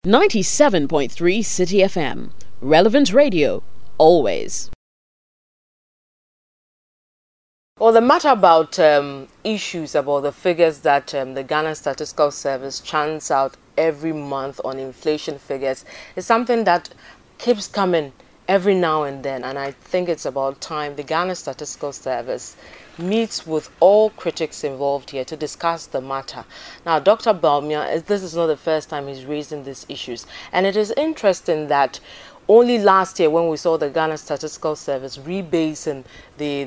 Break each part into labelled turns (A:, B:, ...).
A: 97.3 Citi FM. Relevant radio, always. Well, the matter about issues about the figures that the Ghana Statistical Service churns out every month on inflation figures is something that keeps coming every now and then, and I think it's about time the Ghana Statistical Service meets with all critics involved here to discuss the matter. Now, Dr. Bawumia, this is not the first time he's raising these issues, and it is interesting that only last year, when we saw the Ghana Statistical Service rebasing the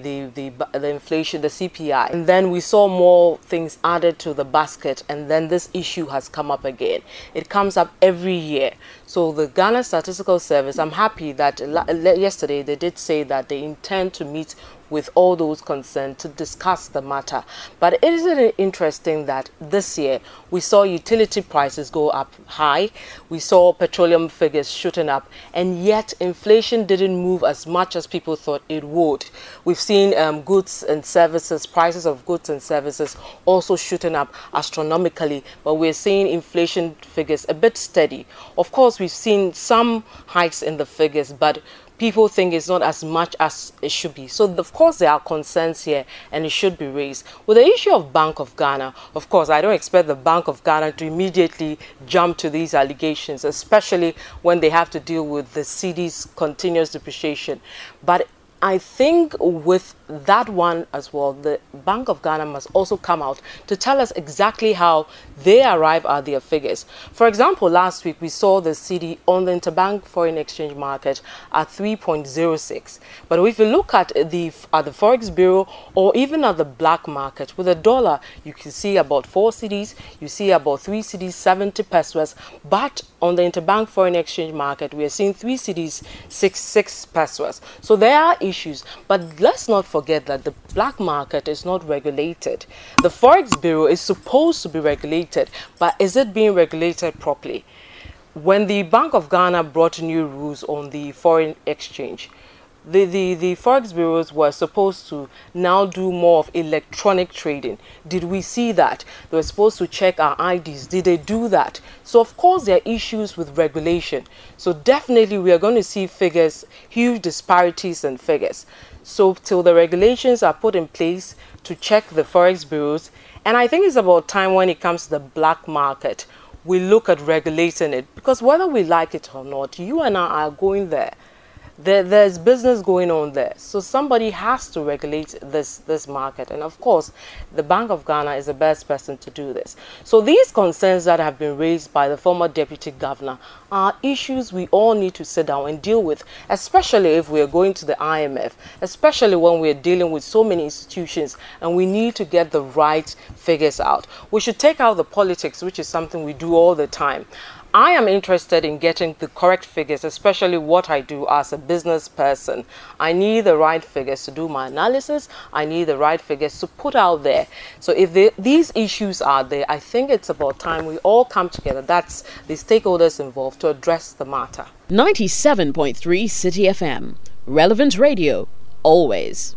A: inflation, the CPI, and then we saw more things added to the basket, and then this issue has come up again. It comes up every year. So the Ghana Statistical Service, I'm happy that yesterday they did say that they intend to meet with all those concerned to discuss the matter. But isn't it interesting that this year we saw utility prices go up high, we saw petroleum figures shooting up, and yet inflation didn't move as much as people thought it would. We've seen goods and services, prices of goods and services also shooting up astronomically, but we're seeing inflation figures a bit steady. Of course, we've seen some hikes in the figures, but people think it's not as much as it should be. So, of course, there are concerns here and it should be raised. With the issue of Bank of Ghana, of course, I don't expect the Bank of Ghana to immediately jump to these allegations, especially when they have to deal with the cedi's continuous depreciation. But I think with that one as well, the Bank of Ghana must also come out to tell us exactly how they arrive at their figures. For example, last week we saw the cedi on the interbank foreign exchange market at 3.06. But if you look at the Forex Bureau or even at the black market, with a dollar, you can see about 4 cedis, you see about 3 cedis, 70 pesos. But on the interbank foreign exchange market, we are seeing 3 cedis, 6 pesos. So there are issues, but let's not forget that the black market is not regulated. The Forex Bureau is supposed to be regulated, but is it being regulated properly? When the Bank of Ghana brought new rules on the foreign exchange, the Forex bureaus were supposed to now do more of electronic trading. Did we see that? They were supposed to check our IDs. Did they do that? So, of course, there are issues with regulation. So, definitely, we are going to see figures, huge disparities in figures. So, till the regulations are put in place to check the Forex bureaus, and I think it's about time when it comes to the black market, we look at regulating it. Because whether we like it or not, you and I are going there. There's business going on there, so somebody has to regulate this market, and of course the Bank of Ghana is the best person to do this. So these concerns that have been raised by the former deputy governor are issues we all need to sit down and deal with, especially if we are going to the IMF, especially when we are dealing with so many institutions and we need to get the right figures out. We should take out the politics, which is something we do all the time. I am interested in getting the correct figures, especially what I do as a business person. I need the right figures to do my analysis. I need the right figures to put out there. So if these issues are there, I think it's about time we all come together. That's the stakeholders involved to address the matter. 97.3 Citi FM. Relevant radio, always.